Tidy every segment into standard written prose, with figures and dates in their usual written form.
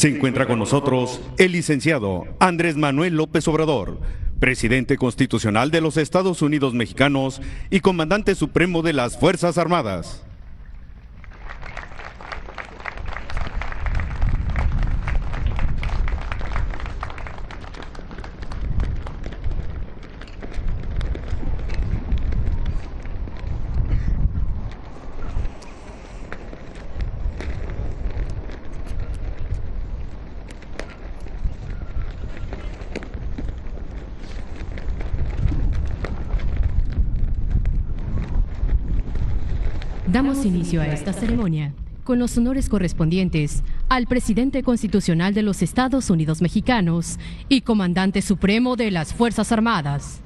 Se encuentra con nosotros el licenciado Andrés Manuel López Obrador, presidente constitucional de los Estados Unidos mexicanos y comandante supremo de las Fuerzas Armadas. Damos inicio a esta ceremonia con los honores correspondientes al presidente constitucional de los Estados Unidos mexicanos y comandante supremo de las Fuerzas Armadas.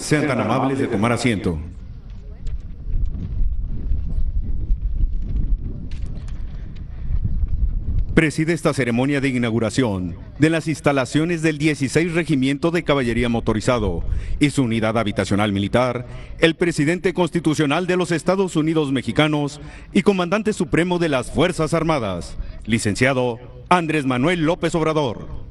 Sean tan amables de tomar asiento. Preside esta ceremonia de inauguración de las instalaciones del 16 Regimiento de Caballería Motorizado y su unidad habitacional militar, el presidente constitucional de los Estados Unidos mexicanos y comandante supremo de las Fuerzas Armadas, licenciado Andrés Manuel López Obrador.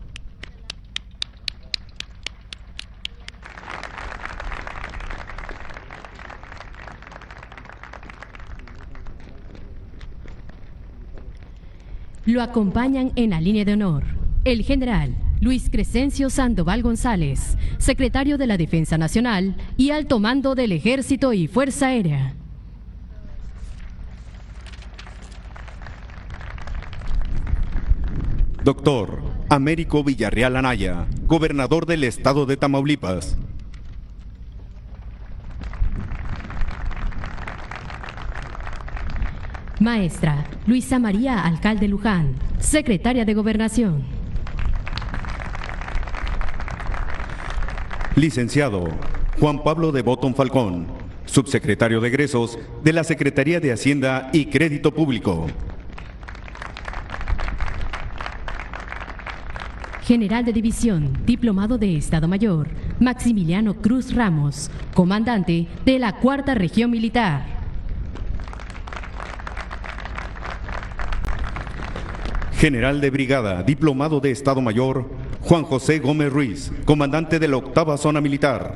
Lo acompañan en la línea de honor el general Luis Crescencio Sandoval González, secretario de la Defensa Nacional y alto mando del Ejército y Fuerza Aérea. Doctor Américo Villarreal Anaya, gobernador del estado de Tamaulipas. Maestra Luisa María Alcalde Luján, secretaria de Gobernación. Licenciado Juan Pablo de Botton Falcón, subsecretario de Egresos de la Secretaría de Hacienda y Crédito Público. General de División, diplomado de Estado Mayor, Maximiliano Cruz Ramos, comandante de la Cuarta Región Militar. General de Brigada, diplomado de Estado Mayor, Juan José Gómez Ruiz, comandante de la Octava Zona Militar.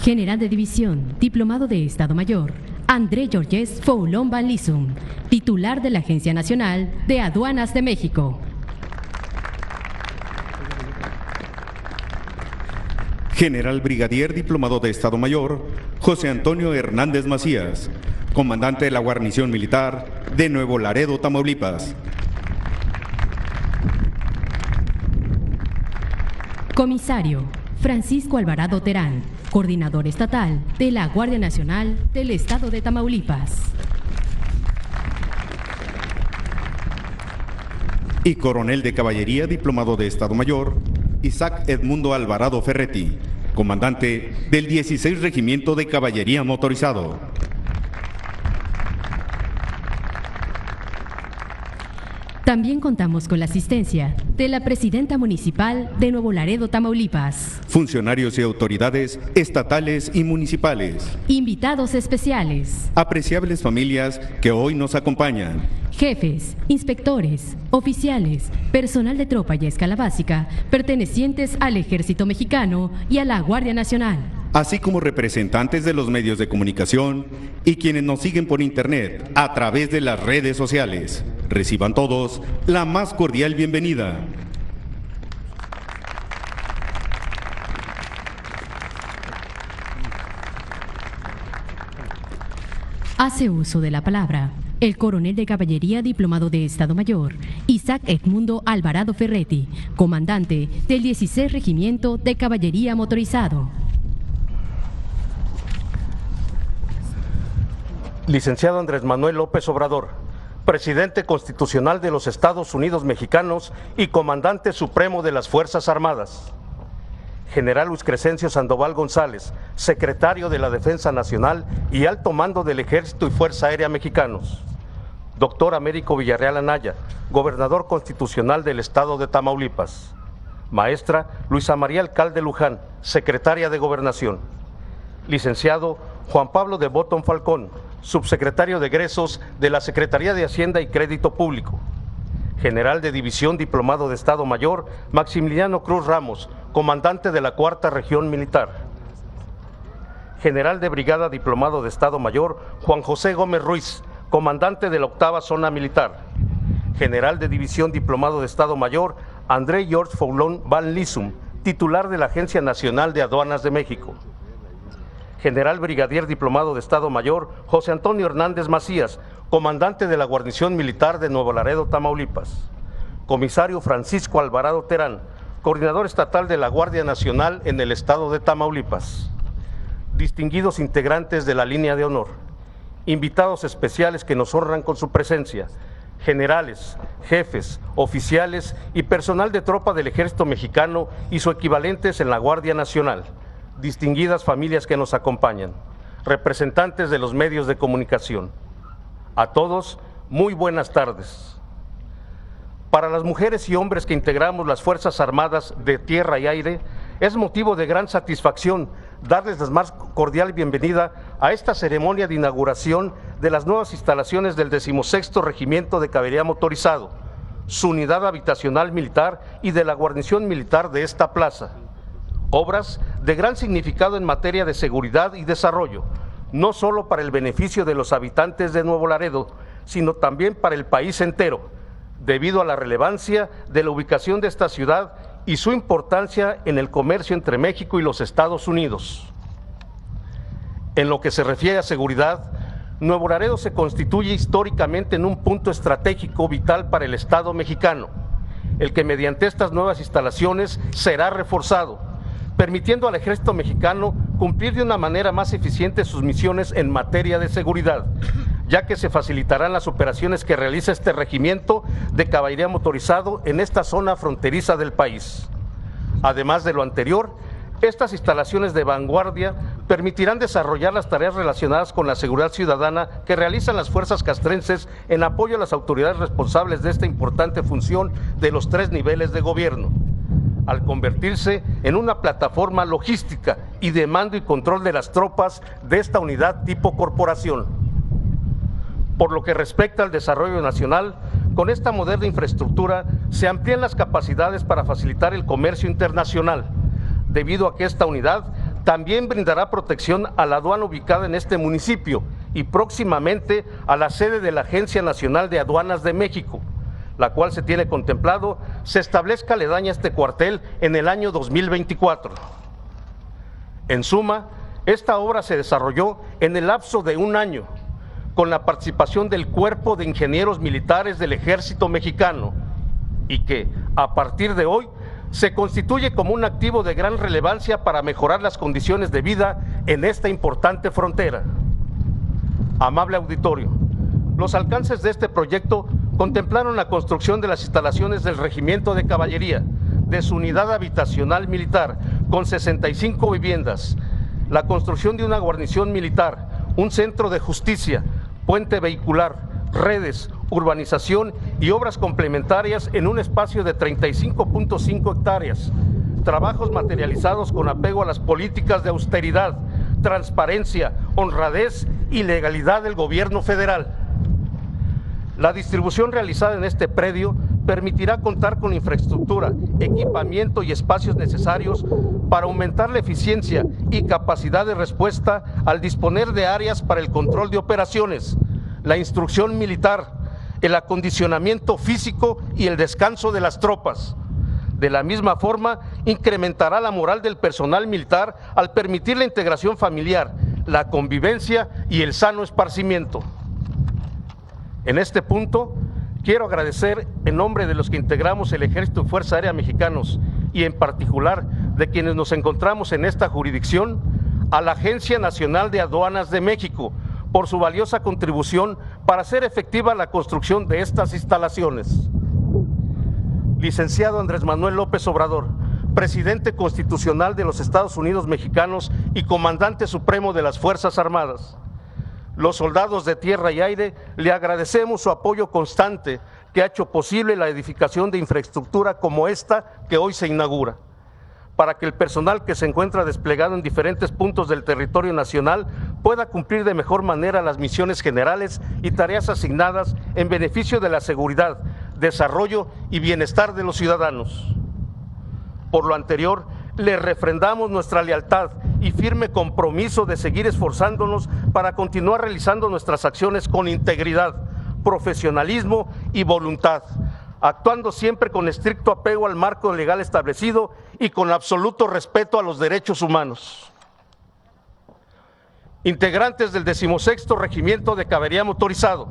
General de División, diplomado de Estado Mayor, André Georges Foulon Van Lissum, titular de la Agencia Nacional de Aduanas de México. General Brigadier, diplomado de Estado Mayor, José Antonio Hernández Macías, comandante de la Guarnición Militar de Nuevo Laredo, Tamaulipas. Comisario Francisco Alvarado Terán, coordinador estatal de la Guardia Nacional del Estado de Tamaulipas. Y coronel de caballería diplomado de Estado Mayor, Isaac Edmundo Alvarado Ferretti, comandante del 16 Regimiento de Caballería Motorizado. También contamos con la asistencia de la presidenta municipal de Nuevo Laredo, Tamaulipas. Funcionarios y autoridades estatales y municipales. Invitados especiales. Apreciables familias que hoy nos acompañan. Jefes, inspectores, oficiales, personal de tropa y escala básica pertenecientes al Ejército Mexicano y a la Guardia Nacional. Así como representantes de los medios de comunicación y quienes nos siguen por internet a través de las redes sociales. Reciban todos la más cordial bienvenida. Hace uso de la palabra el coronel de caballería diplomado de Estado Mayor, Isaac Edmundo Alvarado Ferretti, comandante del 16 Regimiento de Caballería Motorizado. Licenciado Andrés Manuel López Obrador, presidente constitucional de los Estados Unidos mexicanos y comandante supremo de las Fuerzas Armadas. General Luis Crescencio Sandoval González, secretario de la Defensa Nacional y alto mando del Ejército y Fuerza Aérea Mexicanos. Doctor Américo Villarreal Anaya, gobernador constitucional del Estado de Tamaulipas. Maestra Luisa María Alcalde Luján, secretaria de Gobernación. Licenciado Juan Pablo de Botton Falcón, subsecretario de Egresos de la Secretaría de Hacienda y Crédito Público. General de División Diplomado de Estado Mayor, Maximiliano Cruz Ramos, comandante de la Cuarta Región Militar. General de Brigada Diplomado de Estado Mayor, Juan José Gómez Ruiz, comandante de la Octava Zona Militar. General de División Diplomado de Estado Mayor, André George Foulon Van Lissum, titular de la Agencia Nacional de Aduanas de México. General Brigadier Diplomado de Estado Mayor, José Antonio Hernández Macías, comandante de la Guarnición Militar de Nuevo Laredo, Tamaulipas. Comisario Francisco Alvarado Terán, coordinador estatal de la Guardia Nacional en el Estado de Tamaulipas. Distinguidos integrantes de la línea de honor, invitados especiales que nos honran con su presencia, generales, jefes, oficiales y personal de tropa del Ejército Mexicano y sus equivalentes en la Guardia Nacional, distinguidas familias que nos acompañan, representantes de los medios de comunicación. A todos, muy buenas tardes. Para las mujeres y hombres que integramos las Fuerzas Armadas de Tierra y Aire, es motivo de gran satisfacción darles la más cordial bienvenida a esta ceremonia de inauguración de las nuevas instalaciones del 16º Regimiento de Caballería Motorizado, su unidad habitacional militar y de la guarnición militar de esta plaza. Obras de gran significado en materia de seguridad y desarrollo, no solo para el beneficio de los habitantes de Nuevo Laredo, sino también para el país entero, debido a la relevancia de la ubicación de esta ciudad y su importancia en el comercio entre México y los Estados Unidos. En lo que se refiere a seguridad, Nuevo Laredo se constituye históricamente en un punto estratégico vital para el Estado mexicano, el que mediante estas nuevas instalaciones será reforzado, permitiendo al Ejército Mexicano cumplir de una manera más eficiente sus misiones en materia de seguridad, ya que se facilitarán las operaciones que realiza este regimiento de caballería motorizado en esta zona fronteriza del país. Además de lo anterior, estas instalaciones de vanguardia permitirán desarrollar las tareas relacionadas con la seguridad ciudadana que realizan las fuerzas castrenses en apoyo a las autoridades responsables de esta importante función de los 3 niveles de gobierno, al convertirse en una plataforma logística y de mando y control de las tropas de esta unidad tipo corporación. Por lo que respecta al desarrollo nacional, con esta moderna infraestructura se amplían las capacidades para facilitar el comercio internacional, debido a que esta unidad también brindará protección a la aduana ubicada en este municipio y próximamente a la sede de la Agencia Nacional de Aduanas de México, la cual se tiene contemplado se establezca aledaña a este cuartel en el año 2024. En suma, esta obra se desarrolló en el lapso de un año, con la participación del Cuerpo de Ingenieros Militares del Ejército Mexicano, y que, a partir de hoy, se constituye como un activo de gran relevancia para mejorar las condiciones de vida en esta importante frontera. Amable auditorio, los alcances de este proyecto contemplaron la construcción de las instalaciones del Regimiento de Caballería, de su unidad habitacional militar, con 65 viviendas, la construcción de una guarnición militar, un centro de justicia, puente vehicular, redes, urbanización y obras complementarias en un espacio de 35.5 hectáreas, trabajos materializados con apego a las políticas de austeridad, transparencia, honradez y legalidad del gobierno federal. La distribución realizada en este predio permitirá contar con infraestructura, equipamiento y espacios necesarios para aumentar la eficiencia y capacidad de respuesta al disponer de áreas para el control de operaciones, la instrucción militar, el acondicionamiento físico y el descanso de las tropas. De la misma forma, incrementará la moral del personal militar al permitir la integración familiar, la convivencia y el sano esparcimiento. En este punto, quiero agradecer en nombre de los que integramos el Ejército y Fuerza Aérea Mexicanos y en particular de quienes nos encontramos en esta jurisdicción, a la Agencia Nacional de Aduanas de México por su valiosa contribución para hacer efectiva la construcción de estas instalaciones. Licenciado Andrés Manuel López Obrador, Presidente Constitucional de los Estados Unidos Mexicanos y Comandante Supremo de las Fuerzas Armadas. Los soldados de tierra y aire le agradecemos su apoyo constante que ha hecho posible la edificación de infraestructura como esta que hoy se inaugura, para que el personal que se encuentra desplegado en diferentes puntos del territorio nacional pueda cumplir de mejor manera las misiones generales y tareas asignadas en beneficio de la seguridad, desarrollo y bienestar de los ciudadanos. Por lo anterior, le refrendamos nuestra lealtad y firme compromiso de seguir esforzándonos para continuar realizando nuestras acciones con integridad, profesionalismo y voluntad, actuando siempre con estricto apego al marco legal establecido y con absoluto respeto a los derechos humanos. Integrantes del 16º Regimiento de Caballería Motorizado,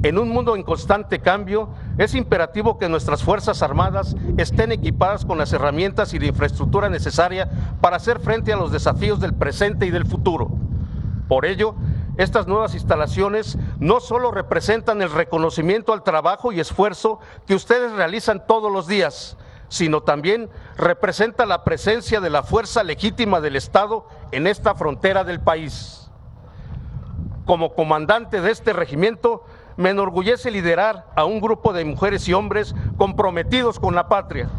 en un mundo en constante cambio, es imperativo que nuestras Fuerzas Armadas estén equipadas con las herramientas y la infraestructura necesaria para hacer frente a los desafíos del presente y del futuro. Por ello, estas nuevas instalaciones no solo representan el reconocimiento al trabajo y esfuerzo que ustedes realizan todos los días, sino también representa la presencia de la fuerza legítima del Estado en esta frontera del país. Como comandante de este regimiento, me enorgullece liderar a un grupo de mujeres y hombres comprometidos con la patria.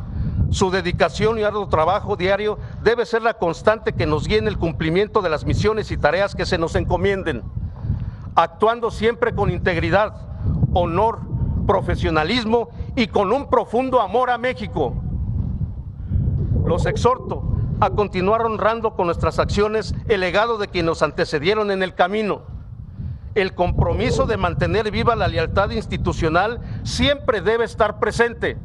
Su dedicación y arduo trabajo diario debe ser la constante que nos guíe en el cumplimiento de las misiones y tareas que se nos encomienden, actuando siempre con integridad, honor, profesionalismo y con un profundo amor a México. Los exhorto a continuar honrando con nuestras acciones el legado de quienes nos antecedieron en el camino. El compromiso de mantener viva la lealtad institucional siempre debe estar presente.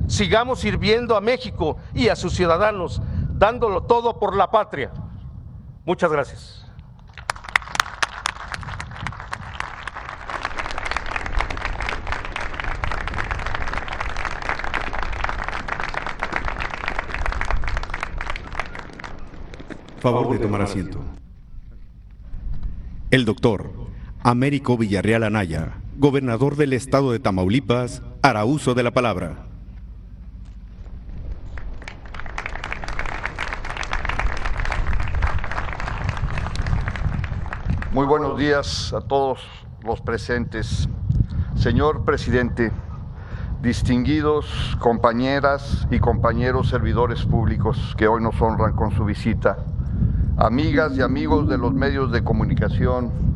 Sigamos sirviendo a México y a sus ciudadanos, dándolo todo por la patria. Muchas gracias. Favor de tomar asiento. El doctor Américo Villarreal Anaya, gobernador del estado de Tamaulipas, hará uso de la palabra. Muy buenos días a todos los presentes. Señor presidente, distinguidos compañeras y compañeros servidores públicos que hoy nos honran con su visita, amigas y amigos de los medios de comunicación,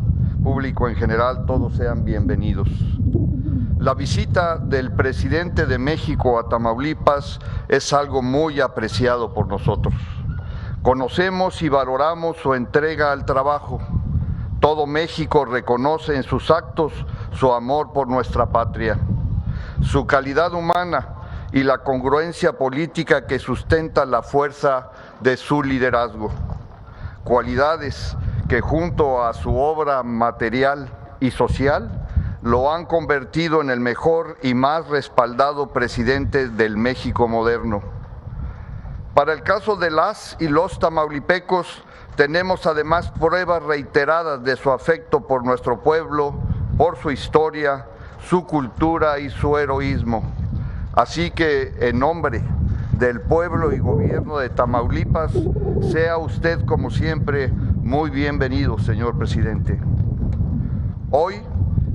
público en general, todos sean bienvenidos. La visita del presidente de México a Tamaulipas es algo muy apreciado por nosotros. Conocemos y valoramos su entrega al trabajo. Todo México reconoce en sus actos su amor por nuestra patria, su calidad humana y la congruencia política que sustenta la fuerza de su liderazgo. Cualidades que junto a su obra material y social lo han convertido en el mejor y más respaldado presidente del México moderno. Para el caso de las y los tamaulipecos, tenemos además pruebas reiteradas de su afecto por nuestro pueblo, por su historia, su cultura y su heroísmo. Así que, en nombre del pueblo y gobierno de Tamaulipas, sea usted, como siempre, muy bienvenido, señor presidente. Hoy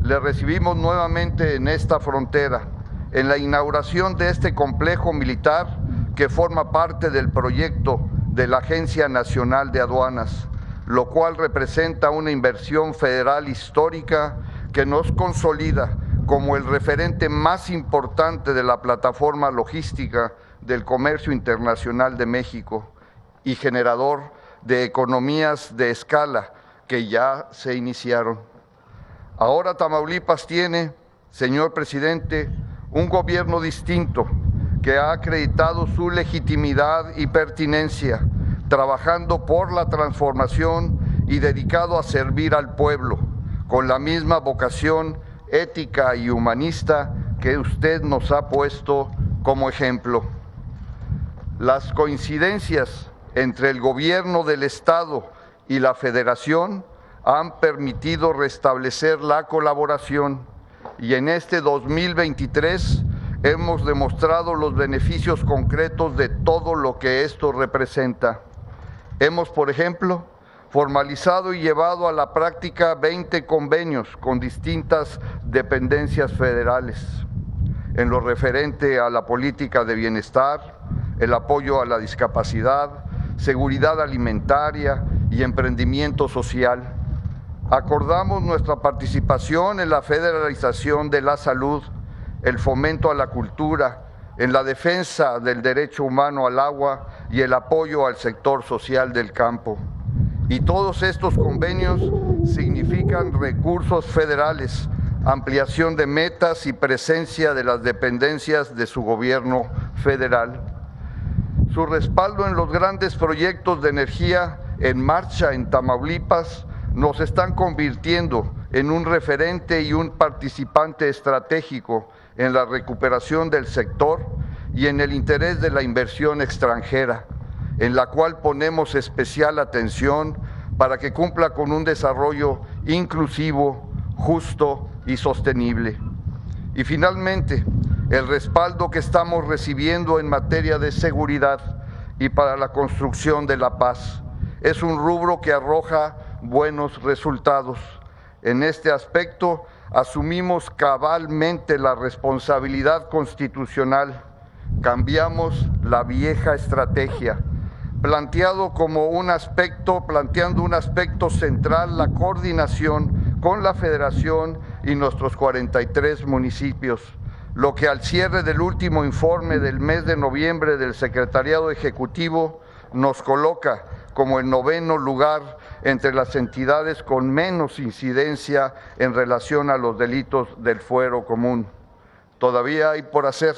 le recibimos nuevamente en esta frontera, en la inauguración de este complejo militar que forma parte del proyecto de la Agencia Nacional de Aduanas, lo cual representa una inversión federal histórica que nos consolida como el referente más importante de la plataforma logística del comercio internacional de México y generador de economías de escala que ya se iniciaron. Ahora Tamaulipas tiene, señor presidente, un gobierno distinto que ha acreditado su legitimidad y pertinencia, trabajando por la transformación y dedicado a servir al pueblo, con la misma vocación ética y humanista que usted nos ha puesto como ejemplo. Las coincidencias entre el gobierno del Estado y la Federación han permitido restablecer la colaboración y en este 2023 hemos demostrado los beneficios concretos de todo lo que esto representa. Hemos, por ejemplo, formalizado y llevado a la práctica 20 convenios con distintas dependencias federales en lo referente a la política de bienestar, el apoyo a la discapacidad, seguridad alimentaria y emprendimiento social. Acordamos nuestra participación en la federalización de la salud, el fomento a la cultura, en la defensa del derecho humano al agua y el apoyo al sector social del campo. Y todos estos convenios significan recursos federales, ampliación de metas y presencia de las dependencias de su gobierno federal. Su respaldo en los grandes proyectos de energía en marcha en Tamaulipas nos están convirtiendo en un referente y un participante estratégico en la recuperación del sector y en el interés de la inversión extranjera, en la cual ponemos especial atención para que cumpla con un desarrollo inclusivo, justo y sostenible. Y finalmente, el respaldo que estamos recibiendo en materia de seguridad y para la construcción de la paz es un rubro que arroja buenos resultados. En este aspecto, asumimos cabalmente la responsabilidad constitucional, cambiamos la vieja estrategia, planteando un aspecto central la coordinación con la Federación y nuestros 43 municipios, lo que al cierre del último informe del mes de noviembre del Secretariado Ejecutivo nos coloca como el 9º lugar entre las entidades con menos incidencia en relación a los delitos del fuero común. Todavía hay por hacer,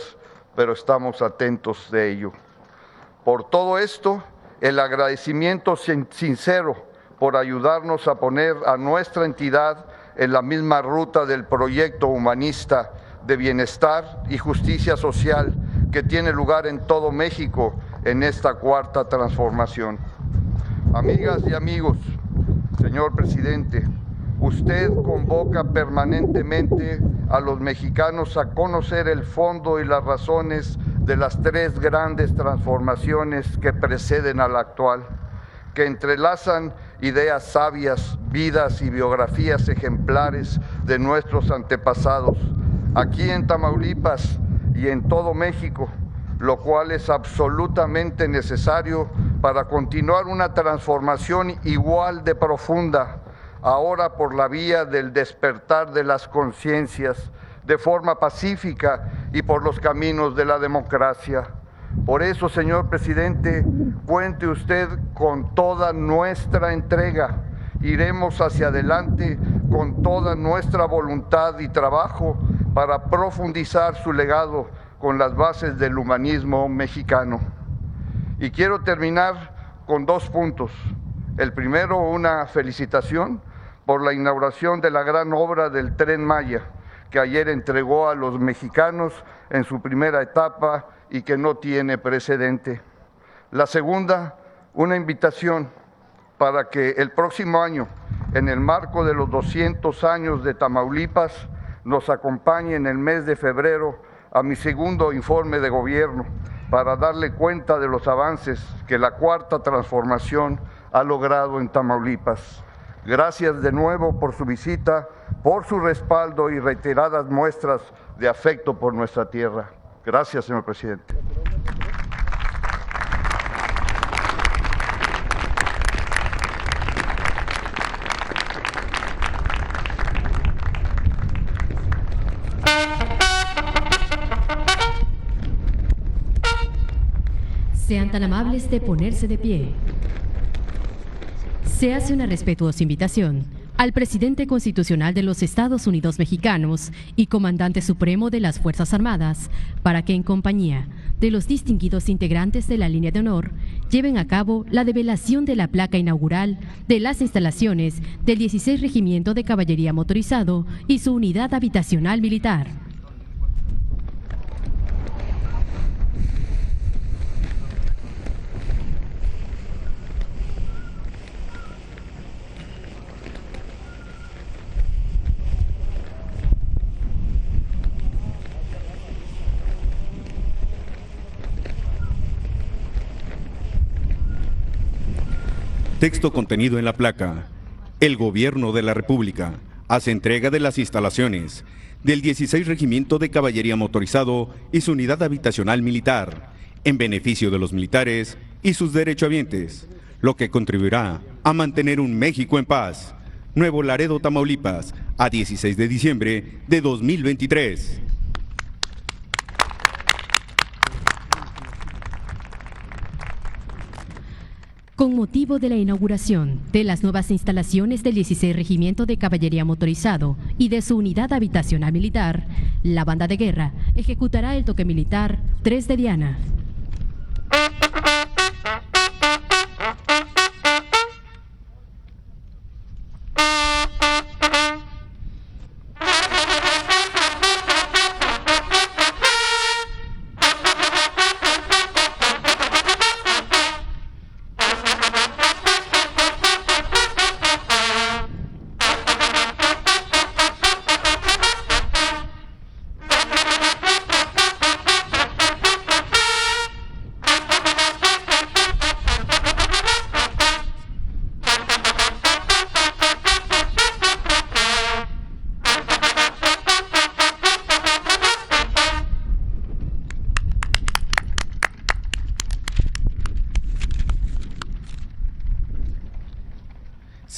pero estamos atentos de ello. Por todo esto, el agradecimiento sincero por ayudarnos a poner a nuestra entidad en la misma ruta del proyecto humanista de bienestar y justicia social que tiene lugar en todo México en esta cuarta transformación. Amigas y amigos, señor presidente, usted convoca permanentemente a los mexicanos a conocer el fondo y las razones de las 3 grandes transformaciones que preceden a la actual, que entrelazan ideas sabias, vidas y biografías ejemplares de nuestros antepasados, aquí en Tamaulipas y en todo México, lo cual es absolutamente necesario para continuar una transformación igual de profunda, ahora por la vía del despertar de las conciencias, de forma pacífica y por los caminos de la democracia. Por eso, señor presidente, cuente usted con toda nuestra entrega. Iremos hacia adelante con toda nuestra voluntad y trabajo para profundizar su legado con las bases del humanismo mexicano. Y quiero terminar con 2 puntos. El primero, una felicitación por la inauguración de la gran obra del Tren Maya, que ayer entregó a los mexicanos en su primera etapa y que no tiene precedente. La segunda, una invitación para que el próximo año, en el marco de los 200 años de Tamaulipas, nos acompañe en el mes de febrero a mi segundo informe de gobierno para darle cuenta de los avances que la Cuarta Transformación ha logrado en Tamaulipas. Gracias de nuevo por su visita, por su respaldo y reiteradas muestras de afecto por nuestra tierra. Gracias, señor presidente. Sean tan amables de ponerse de pie. Se hace una respetuosa invitación al presidente constitucional de los Estados Unidos mexicanos y comandante supremo de las Fuerzas Armadas para que en compañía de los distinguidos integrantes de la línea de honor lleven a cabo la develación de la placa inaugural de las instalaciones del 16 Regimiento de Caballería Motorizado y su unidad habitacional militar. Texto contenido en la placa. El Gobierno de la República hace entrega de las instalaciones del 16 Regimiento de Caballería Motorizado y su unidad habitacional militar, en beneficio de los militares y sus derechohabientes, lo que contribuirá a mantener un México en paz. Nuevo Laredo, Tamaulipas, a 16 de diciembre de 2023. Con motivo de la inauguración de las nuevas instalaciones del 16 Regimiento de Caballería Motorizado y de su unidad habitacional militar, la banda de guerra ejecutará el toque militar 3 de Diana.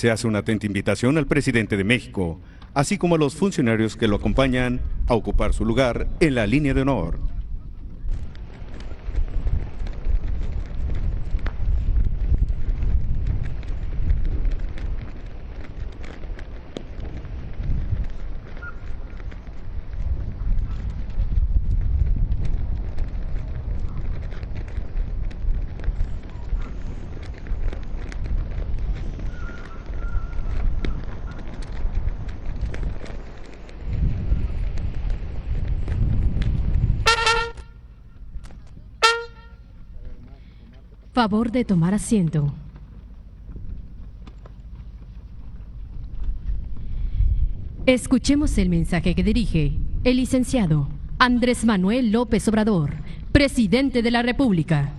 Se hace una atenta invitación al presidente de México, así como a los funcionarios que lo acompañan, a ocupar su lugar en la línea de honor. Favor de tomar asiento. Escuchemos el mensaje que dirige el licenciado Andrés Manuel López Obrador, presidente de la República.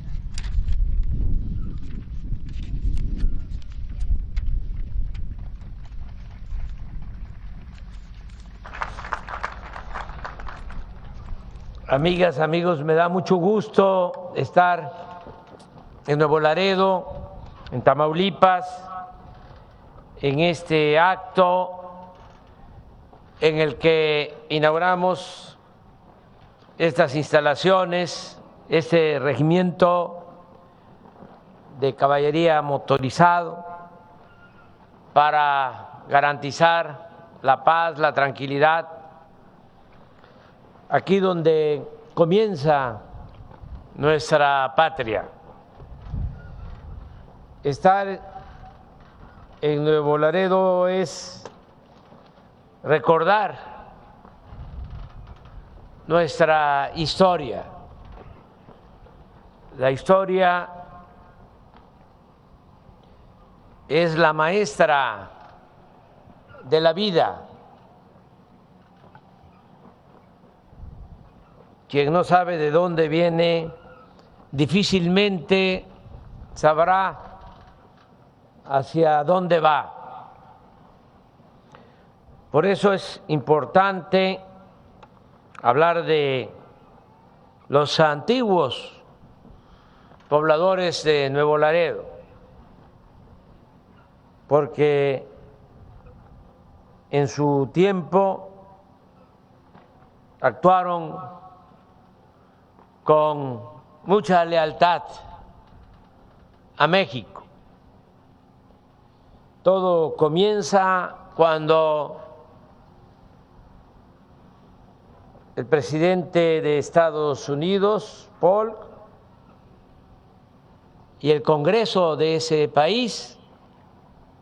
Amigas, amigos, me da mucho gusto estar en Nuevo Laredo, en Tamaulipas, en este acto en el que inauguramos estas instalaciones, este regimiento de caballería motorizado para garantizar la paz, la tranquilidad, aquí donde comienza nuestra patria. Estar en Nuevo Laredo es recordar nuestra historia. La historia es la maestra de la vida. Quien no sabe de dónde viene, difícilmente sabrá hacia dónde va. Por eso es importante hablar de los antiguos pobladores de Nuevo Laredo, porque en su tiempo actuaron con mucha lealtad a México. Todo comienza cuando el presidente de Estados Unidos, Polk, y el Congreso de ese país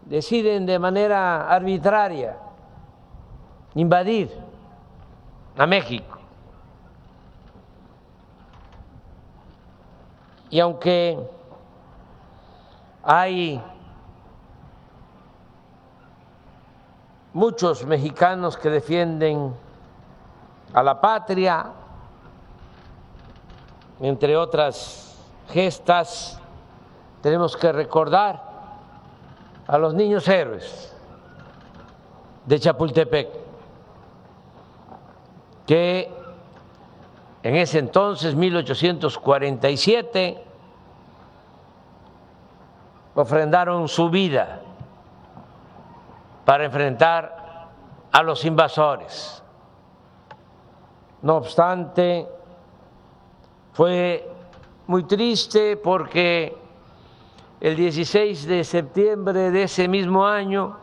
deciden de manera arbitraria invadir a México. Y aunque hay muchos mexicanos que defienden a la patria, entre otras gestas, tenemos que recordar a los niños héroes de Chapultepec, que en ese entonces, 1847, ofrendaron su vida para enfrentar a los invasores. No obstante, fue muy triste porque el 16 de septiembre de ese mismo año,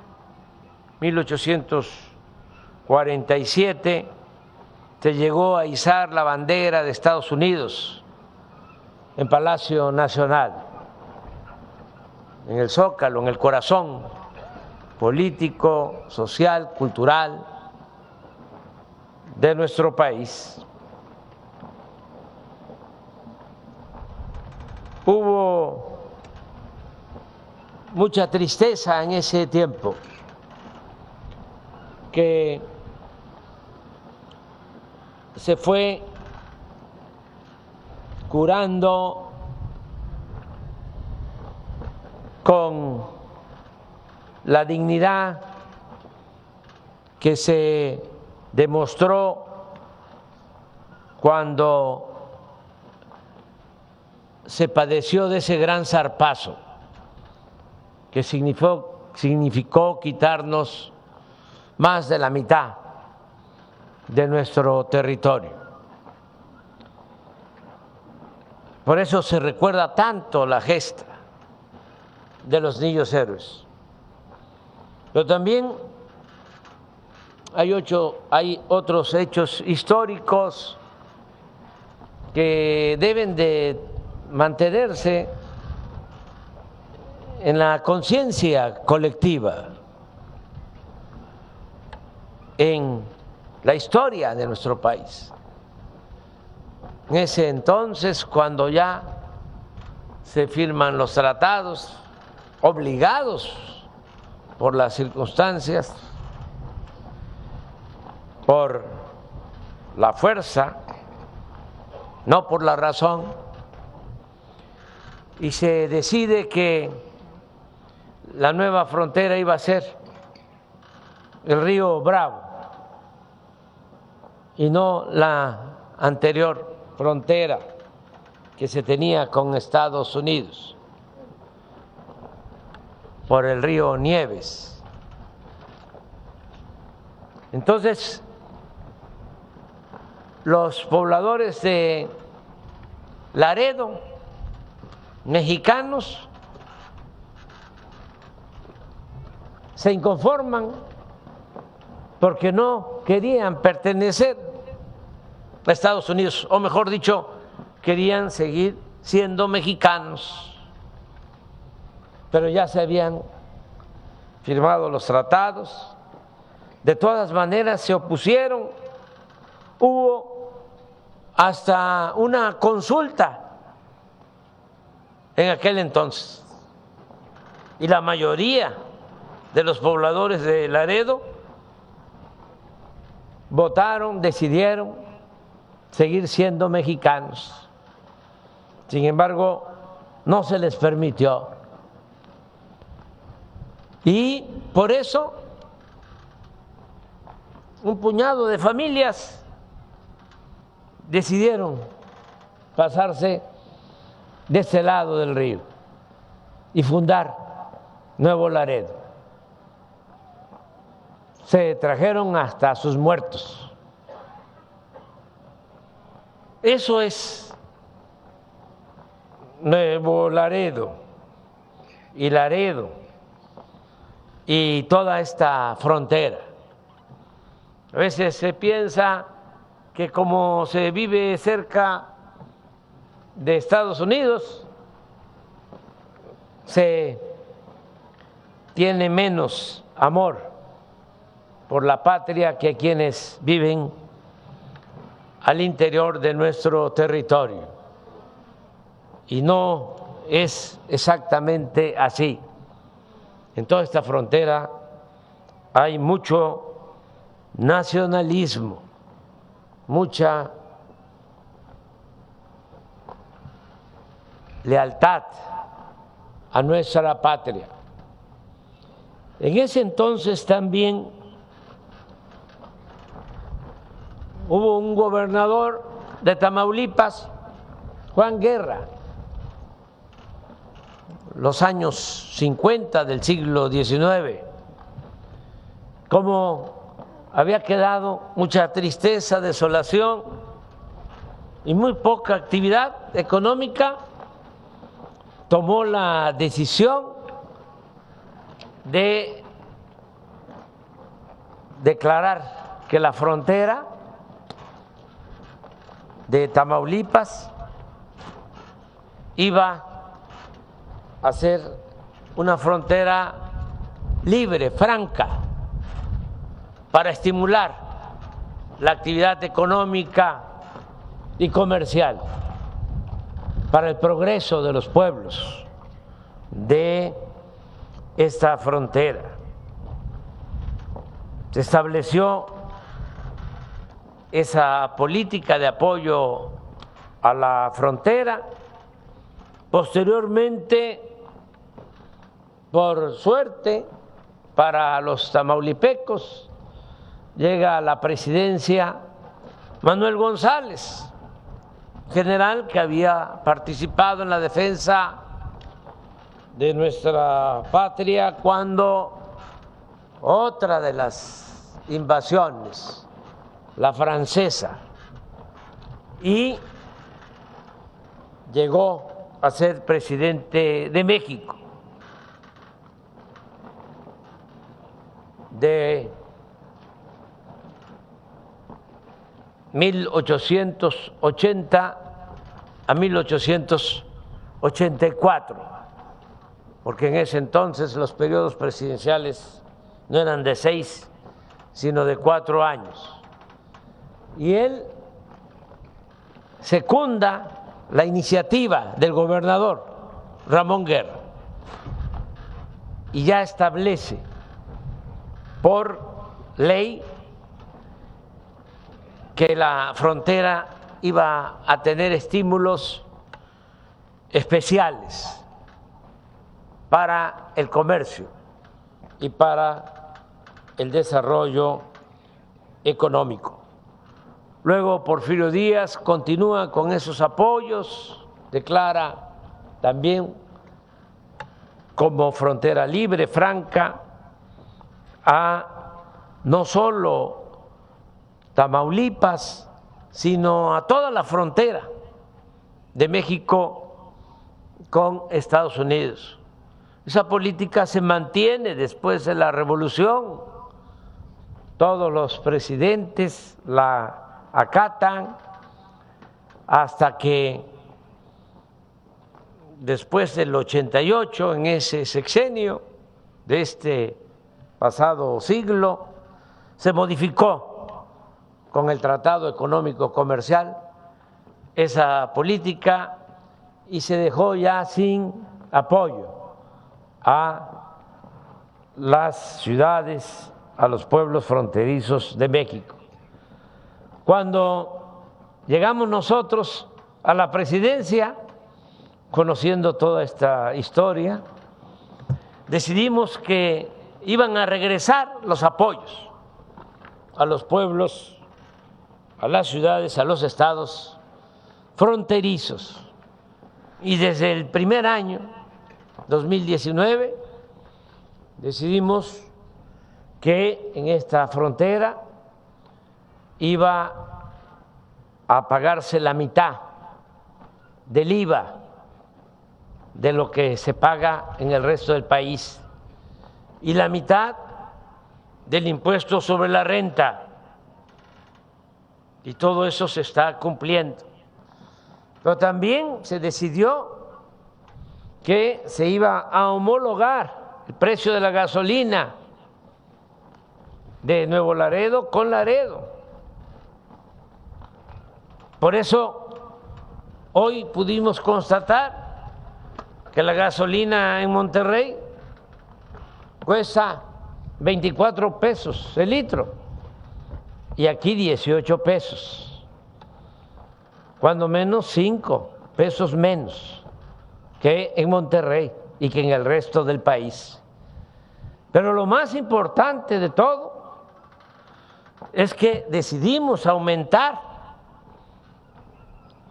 1847, se llegó a izar la bandera de Estados Unidos en Palacio Nacional, en el Zócalo, en el corazón político, social, cultural de nuestro país. Hubo mucha tristeza en ese tiempo, que se fue curando con la dignidad que se demostró cuando se padeció de ese gran zarpazo que significó quitarnos más de la mitad de nuestro territorio. Por eso se recuerda tanto la gesta de los niños héroes. Pero también hay otros hechos históricos que deben de mantenerse en la conciencia colectiva, en la historia de nuestro país. En ese entonces, cuando ya se firman los tratados, obligados por las circunstancias, por la fuerza, no por la razón, y se decide que la nueva frontera iba a ser el río Bravo y no la anterior frontera que se tenía con Estados Unidos por el río Nieves. Entonces, los pobladores de Laredo, mexicanos, se inconforman porque no querían pertenecer a Estados Unidos, o mejor dicho, querían seguir siendo mexicanos, pero ya se habían firmado los tratados. De todas maneras se opusieron, hubo hasta una consulta en aquel entonces. Y la mayoría de los pobladores de Laredo votaron, decidieron seguir siendo mexicanos. Sin embargo, no se les permitió. Y por eso un puñado de familias decidieron pasarse de este lado del río y fundar Nuevo Laredo. Se trajeron hasta sus muertos. Eso es Nuevo Laredo y toda esta frontera. A veces se piensa que como se vive cerca de Estados Unidos, se tiene menos amor por la patria que quienes viven al interior de nuestro territorio. Y no es exactamente así. En toda esta frontera hay mucho nacionalismo, mucha lealtad a nuestra patria. En ese entonces también hubo un gobernador de Tamaulipas, Juan Guerra, los años 50 del siglo XIX, como había quedado mucha tristeza, desolación y muy poca actividad económica, tomó la decisión de declarar que la frontera de Tamaulipas iba a ser una frontera libre, franca, para estimular la actividad económica y comercial, para el progreso de los pueblos de esta frontera. Se estableció esa política de apoyo a la frontera. Posteriormente, por suerte para los tamaulipecos, llega a la presidencia Manuel González, general que había participado en la defensa de nuestra patria cuando otra de las invasiones, la francesa, y llegó a ser presidente de México de 1880 a 1884, porque en ese entonces los periodos presidenciales no eran de 6, sino de 4 años. Y él secunda la iniciativa del gobernador Ramón Guerra y ya establece por ley que la frontera iba a tener estímulos especiales para el comercio y para el desarrollo económico. Luego Porfirio Díaz continúa con esos apoyos, declara también como frontera libre, franca, a no solo Tamaulipas, sino a toda la frontera de México con Estados Unidos. Esa política se mantiene después de la Revolución. Todos los presidentes la acatan hasta que después del 88, en ese sexenio de este pasado siglo, se modificó con el Tratado Económico Comercial esa política y se dejó ya sin apoyo a las ciudades, a los pueblos fronterizos de México. Cuando llegamos nosotros a la presidencia, conociendo toda esta historia, decidimos que iban a regresar los apoyos a los pueblos, a las ciudades, a los estados fronterizos. Y desde el primer año, 2019, decidimos que en esta frontera iba a pagarse la mitad del IVA de lo que se paga en el resto del país y la mitad del impuesto sobre la renta. Y todo eso se está cumpliendo. Pero también se decidió que se iba a homologar el precio de la gasolina de Nuevo Laredo con Laredo. Por eso hoy pudimos constatar que la gasolina en Monterrey cuesta 24 pesos el litro y aquí 18 pesos, cuando menos 5 pesos menos que en Monterrey y que en el resto del país. Pero lo más importante de todo es que decidimos aumentar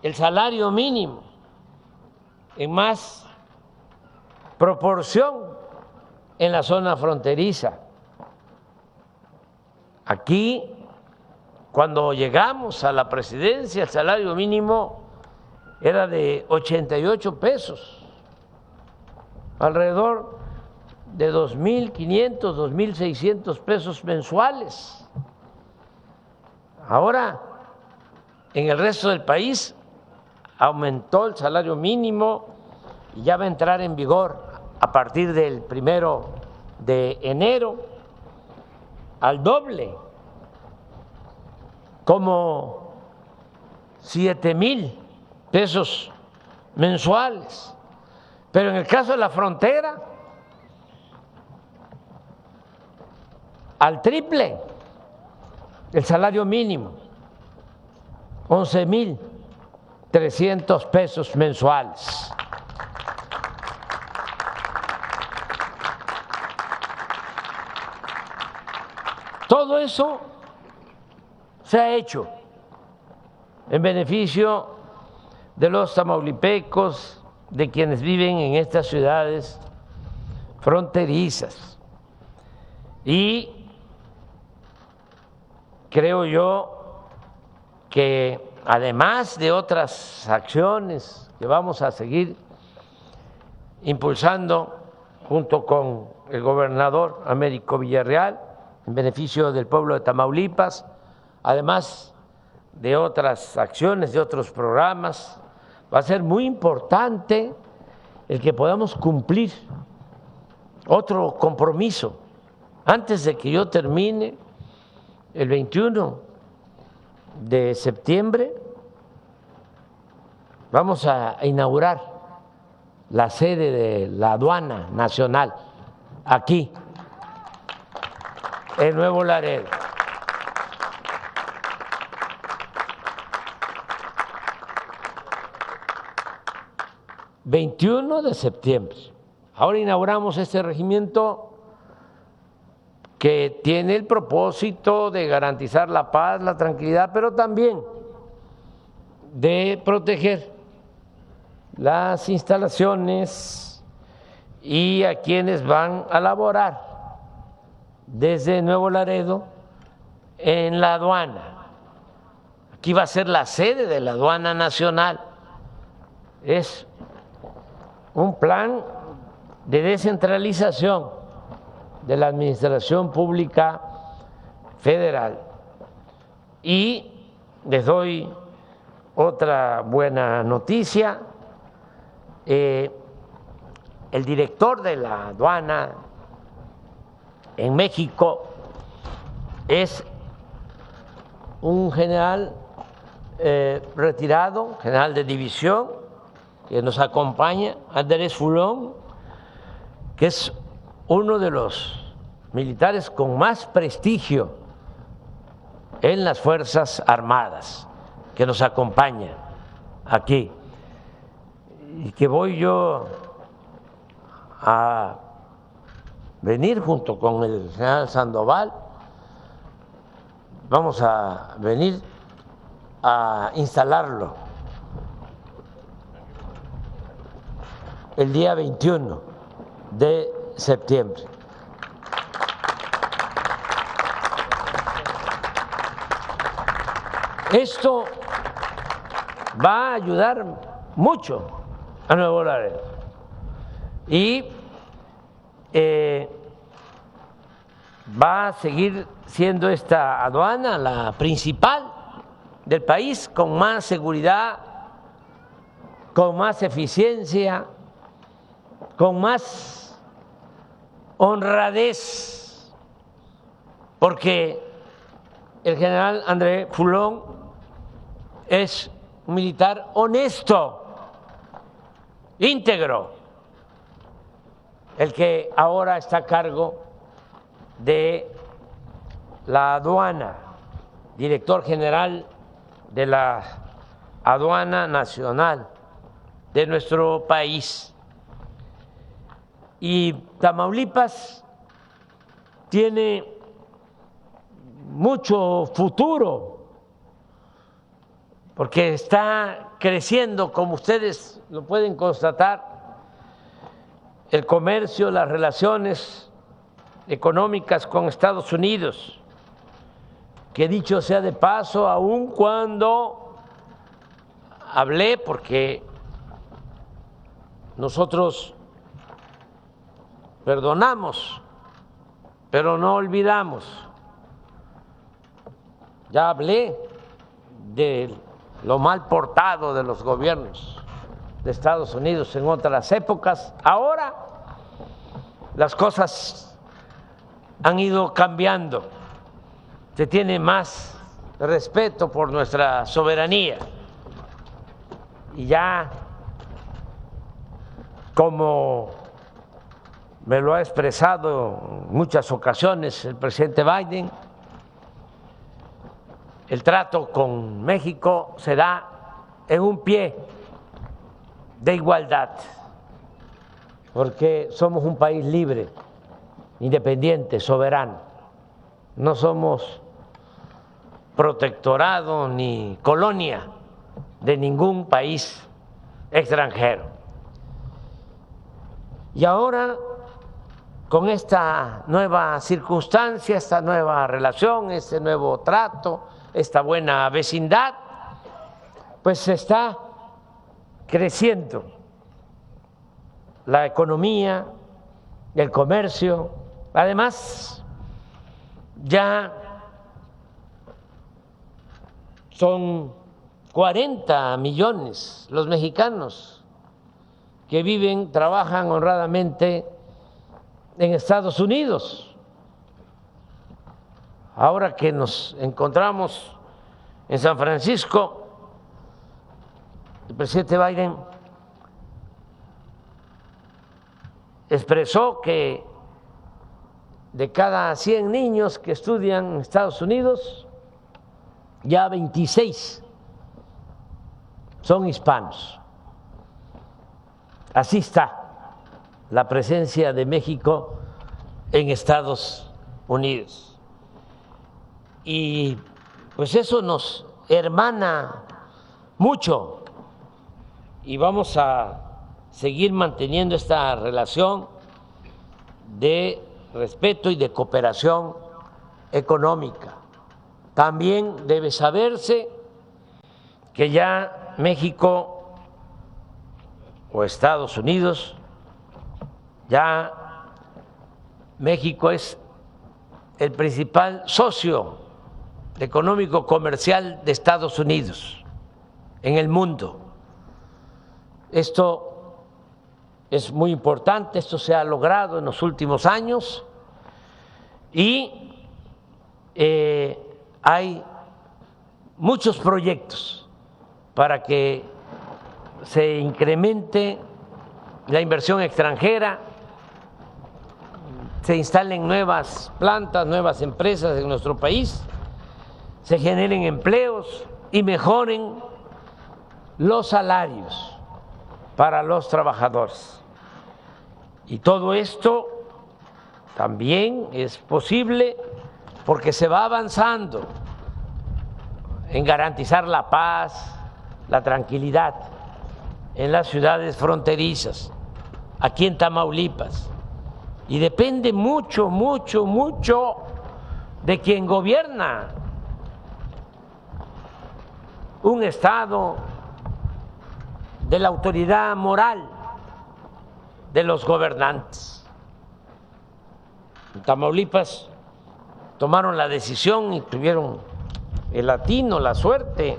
el salario mínimo en más proporción en la zona fronteriza. Aquí, cuando llegamos a la presidencia, el salario mínimo era de 88 pesos, alrededor de 2.500, 2.600 pesos mensuales. Ahora, en el resto del país aumentó el salario mínimo y ya va a entrar en vigor a partir del 1 de enero al doble, como 7,000 pesos mensuales. Pero en el caso de la frontera, al triple el salario mínimo, 11,300 pesos mensuales. Todo eso se ha hecho en beneficio de los tamaulipecos, de quienes viven en estas ciudades fronterizas. Y creo yo que además de otras acciones que vamos a seguir impulsando junto con el gobernador Américo Villarreal, en beneficio del pueblo de Tamaulipas, además de otras acciones, de otros programas, va a ser muy importante el que podamos cumplir otro compromiso. Antes de que yo termine, el 21 de septiembre, vamos a inaugurar la sede de la Aduana Nacional aquí, en Nuevo Laredo. ...21 de septiembre. Ahora inauguramos este regimiento que tiene el propósito de garantizar la paz, la tranquilidad, pero también de proteger las instalaciones y a quienes van a laborar desde Nuevo Laredo en la aduana. Aquí va a ser la sede de la Aduana Nacional. Es un plan de descentralización de la administración pública federal. Y les doy otra buena noticia. El director de la aduana en México es un general retirado, general de división, que nos acompaña, Andrés Fulón, que es uno de los militares con más prestigio en las Fuerzas Armadas, que nos acompaña aquí, y que voy yo a venir junto con el general Sandoval. Vamos a venir a instalarlo el día 21 de septiembre. Esto va a ayudar mucho a Nuevo Laredo y va a seguir siendo esta aduana la principal del país, con más seguridad, con más eficiencia, con más honradez, porque el general Andrés Fulón es un militar honesto, íntegro, el que ahora está a cargo de la aduana, director general de la aduana nacional de nuestro país. Y Tamaulipas tiene mucho futuro, porque está creciendo, como ustedes lo pueden constatar, el comercio, las relaciones económicas con Estados Unidos, que dicho sea de paso, aun cuando hablé, porque nosotros perdonamos, pero no olvidamos. Ya hablé de lo mal portado de los gobiernos de Estados Unidos en otras épocas. Ahora las cosas han ido cambiando. Se tiene más respeto por nuestra soberanía. Y ya, como me lo ha expresado en muchas ocasiones el presidente Biden, el trato con México se da en un pie de igualdad, porque somos un país libre, independiente, soberano. No somos protectorado ni colonia de ningún país extranjero. Y ahora, con esta nueva circunstancia, esta nueva relación, este nuevo trato, esta buena vecindad, pues está creciendo la economía, el comercio. Además, ya son 40 millones los mexicanos que viven, trabajan honradamente en Estados Unidos. Ahora que nos encontramos en San Francisco, el presidente Biden expresó que de cada 100 niños que estudian en Estados Unidos, ya 26 son hispanos. Así está la presencia de México en Estados Unidos. Y pues eso nos hermana mucho y vamos a seguir manteniendo esta relación de respeto y de cooperación económica. También debe saberse que ya México o Estados Unidos, ya México es el principal socio económico comercial de Estados Unidos en el mundo. Esto es muy importante, esto se ha logrado en los últimos años y hay muchos proyectos para que se incremente la inversión extranjera, se instalen nuevas plantas, nuevas empresas en nuestro país, se generen empleos y mejoren los salarios para los trabajadores. Y todo esto también es posible porque se va avanzando en garantizar la paz, la tranquilidad en las ciudades fronterizas, aquí en Tamaulipas. Y depende mucho, mucho, mucho de quien gobierna un Estado, de la autoridad moral de los gobernantes. En Tamaulipas tomaron la decisión y tuvieron el atino, la suerte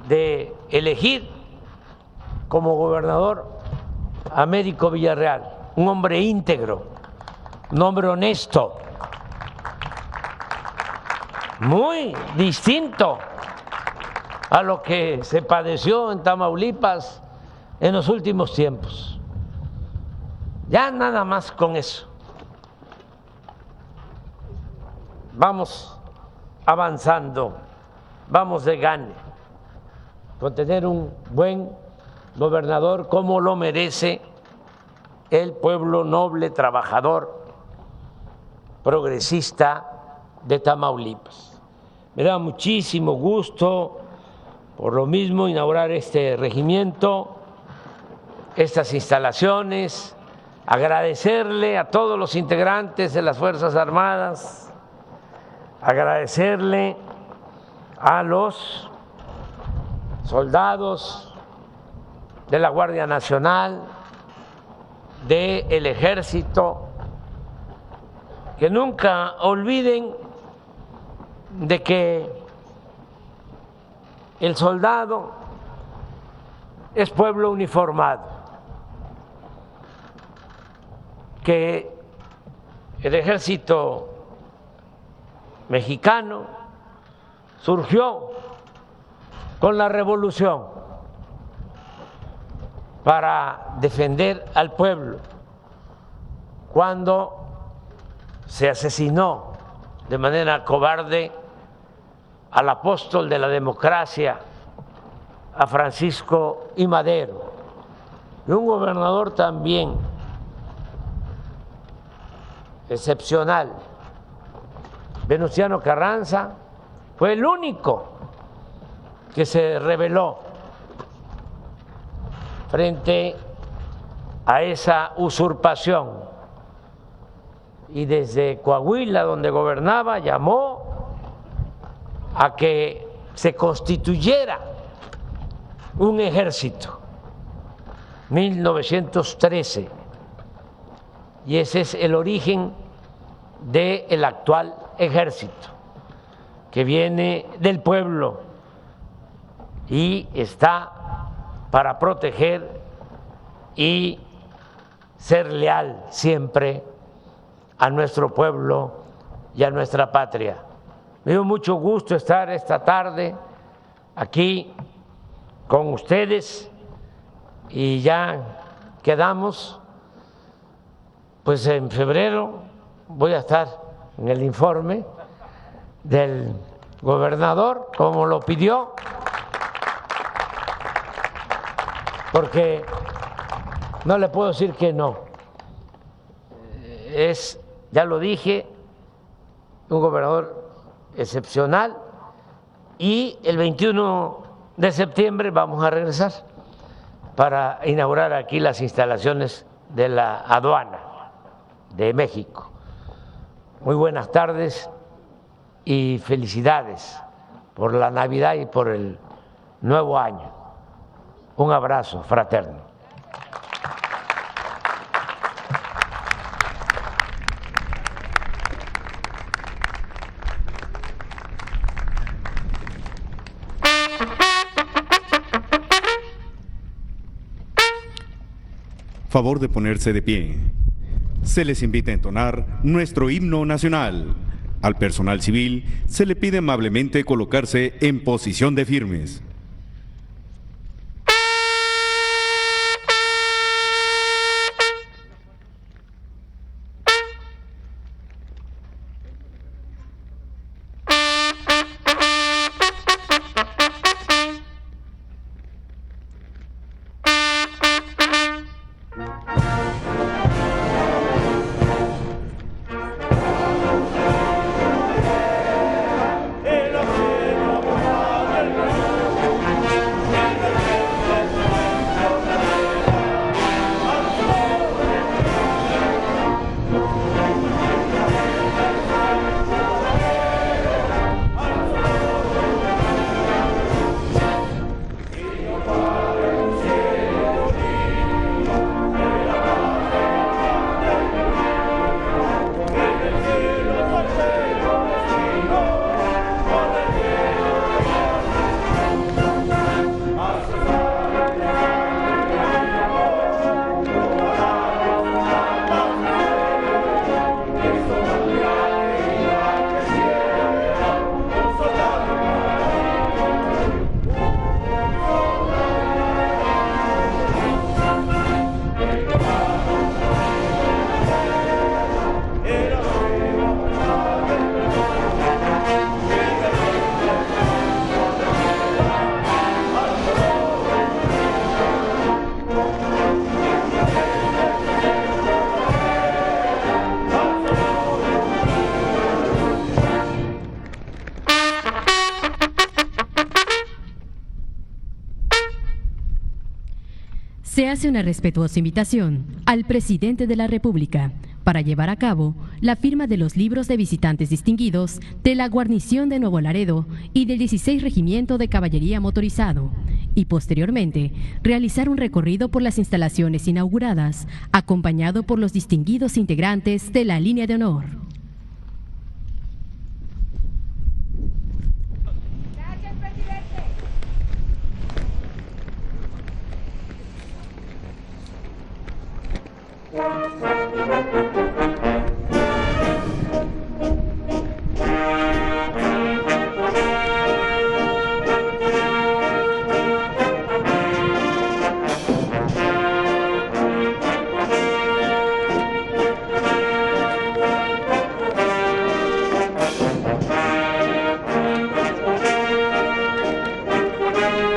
de elegir como gobernador a Américo Villarreal, un hombre íntegro, un hombre honesto, muy distinto a lo que se padeció en Tamaulipas en los últimos tiempos. Ya nada más con eso. Vamos avanzando, vamos de gane, con tener un buen gobernador como lo merece el pueblo noble, trabajador, progresista de Tamaulipas. Me da muchísimo gusto, por lo mismo, inaugurar este regimiento, estas instalaciones, agradecerle a todos los integrantes de las Fuerzas Armadas, agradecerle a los soldados de la Guardia Nacional, del Ejército, que nunca olviden de que el soldado es pueblo uniformado, que el Ejército mexicano surgió con la revolución para defender al pueblo cuando se asesinó de manera cobarde al apóstol de la democracia, a Francisco I. Madero, y un gobernador también excepcional, Venustiano Carranza, fue el único que se rebeló frente a esa usurpación, y desde Coahuila, donde gobernaba, llamó a que se constituyera un ejército, 1913, y ese es el origen del actual ejército, que viene del pueblo y está para proteger y ser leal siempre a nuestro pueblo y a nuestra patria. Me dio mucho gusto estar esta tarde aquí con ustedes y ya quedamos, pues en febrero voy a estar en el informe del gobernador, como lo pidió, porque no le puedo decir que no. Es, ya lo dije, un gobernador excepcional, y el 21 de septiembre vamos a regresar para inaugurar aquí las instalaciones de la aduana de México. Muy buenas tardes y felicidades por la Navidad y por el nuevo año. Un abrazo fraterno. Favor de ponerse de pie. Se les invita a entonar nuestro himno nacional, Al personal civil se le pide amablemente colocarse en posición de firmes. Se hace una respetuosa invitación al presidente de la República para llevar a cabo la firma de los libros de visitantes distinguidos de la guarnición de Nuevo Laredo y del 16 Regimiento de Caballería Motorizado, y posteriormente realizar un recorrido por las instalaciones inauguradas, acompañado por los distinguidos integrantes de la línea de honor. Gracias, presidente.